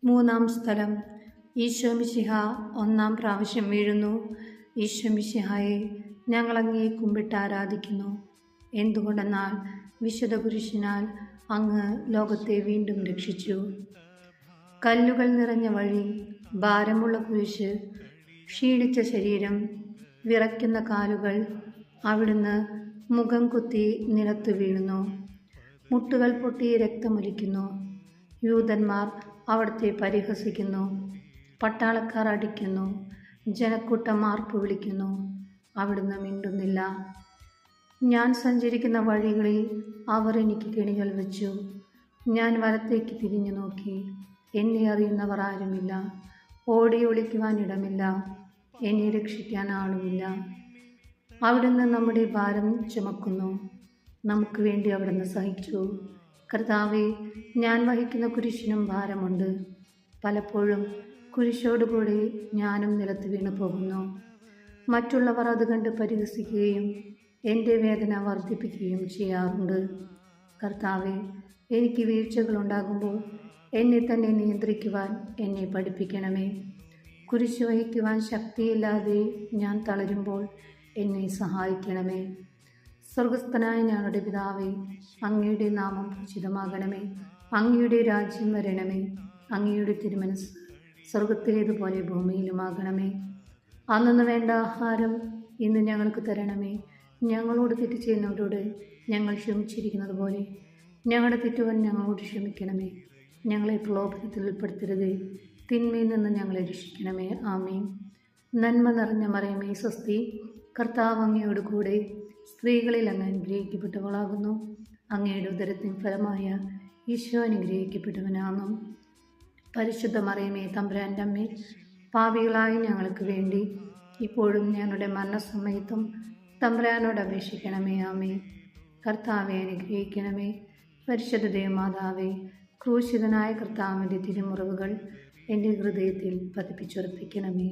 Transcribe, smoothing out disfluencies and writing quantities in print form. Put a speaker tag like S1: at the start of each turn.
S1: മൂന്നാം സ്ഥലം. ഈശോ മിശിഹ ഒന്നാം പ്രാവശ്യം വീഴുന്നു. ഈശോ മിശിഹായെ, ഞങ്ങളങ്ങേ കുമ്പിട്ട് ആരാധിക്കുന്നു. എന്തുകൊണ്ടെന്നാൽ വിശുദ്ധ കുരിശിനാൽ അങ്ങ് ലോകത്തെ വീണ്ടും രക്ഷിച്ചു. കല്ലുകൾ നിറഞ്ഞ വഴി, ഭാരമുള്ള കുരിശ്, ക്ഷീണിച്ച ശരീരം, വിറയ്ക്കുന്ന കാലുകൾ. അവിടുന്ന് മുഖം കുത്തി നിലത്ത് വീഴുന്നു. മുട്ടുകൾ പൊട്ടി രക്തമൊലിക്കുന്നു. യൂതന്മാർ അവിടുത്തെ പരിഹസിക്കുന്നു. പട്ടാളക്കാർ അടിക്കുന്നു. ജനക്കൂട്ടം ആർപ്പ് വിളിക്കുന്നു. അവിടുന്ന് മിണ്ടുന്നില്ല. ഞാൻ സഞ്ചരിക്കുന്ന വഴികളിൽ അവർ എനിക്ക് കെണികൾ വെച്ചു. ഞാൻ വലത്തേക്ക് തിരിഞ്ഞു നോക്കി. എന്നെ അറിയുന്നവർ ആരുമില്ല. ഓടി ഒളിക്കുവാൻ ഇടമില്ല. എന്നെ രക്ഷിക്കാൻ ആളുമില്ല. അവിടുന്ന് നമ്മുടെ ഭാരം ചുമക്കുന്നു. നമുക്ക് വേണ്ടി അവിടുന്ന് സഹിച്ചു. കർത്താവെ, ഞാൻ വഹിക്കുന്ന കുരിശിനും ഭാരമുണ്ട്. പലപ്പോഴും കുരിശോടുകൂടി ഞാനും നിലത്ത് വീണു പോകുന്നു. മറ്റുള്ളവർ അത് കണ്ട് പരിഹസിക്കുകയും എൻ്റെ വേദന വർദ്ധിപ്പിക്കുകയും ചെയ്യാറുണ്ട്. കർത്താവെ, എനിക്ക് വീഴ്ചകളുണ്ടാകുമ്പോൾ എന്നെ തന്നെ നിയന്ത്രിക്കുവാൻ എന്നെ പഠിപ്പിക്കണമേ. കുരിശ് വഹിക്കുവാൻ ശക്തിയില്ലാതെ ഞാൻ തളരുമ്പോൾ എന്നെ സഹായിക്കണമേ. സ്വർഗസ്ഥനായ ഞങ്ങളുടെ പിതാവേ, അങ്ങയുടെ നാമം പൂജിതമാകണമേ. അങ്ങയുടെ രാജ്യം വരണമേ. അങ്ങയുടെ തിരുമനസ് സ്വർഗത്തിലേതുപോലെ ഭൂമിയിലുമാകണമേ. അന്നു വേണ്ട ആഹാരം ഇന്ന് ഞങ്ങൾക്ക് തരണമേ. ഞങ്ങളോട് തെറ്റ് ചെയ്യുന്നവരോട് ഞങ്ങൾ ക്ഷമിച്ചിരിക്കുന്നത് പോലെ ഞങ്ങളുടെ തെറ്റുകൾ ഞങ്ങളോട് ക്ഷമിക്കണമേ. ഞങ്ങളെ പ്രലോഭനത്തിൽ ഉൾപ്പെടുത്തരുതേ, തിന്മയിൽ നിന്ന് ഞങ്ങളെ രക്ഷിക്കണമേ. ആമേൻ. നന്മ നിറഞ്ഞ മറിയമേ, സ്വസ്തി, കർത്താവ് അങ്ങയോട് കൂടെ സ്ത്രീകളിൽ അങ്ങ് അനുഗ്രഹിക്കപ്പെട്ടവളാകുന്നു. അങ്ങയുടെ ഉദരത്തിൻ ഫലമായ ഈശോ അനുഗ്രഹിക്കപ്പെട്ടവനാകുന്നു. പരിശുദ്ധ മറിയമേ, തമ്പുരാൻ്റെ അമ്മേ, പാപികളായ ഞങ്ങൾക്ക് വേണ്ടി ഇപ്പോഴും ഞങ്ങളുടെ മരണസമയത്തും തമ്പുരാനോട് അപേക്ഷിക്കണമേ. ആമേൻ. കർത്താവെ അനുഗ്രഹിക്കണമേ. പരിശുദ്ധ ദേവമാതാവേ, ക്രൂശിതനായ കർത്താവിൻ്റെ തിരുമുറിവുകൾ എൻ്റെ ഹൃദയത്തിൽ പതിപ്പിച്ചുറപ്പിക്കണമേ.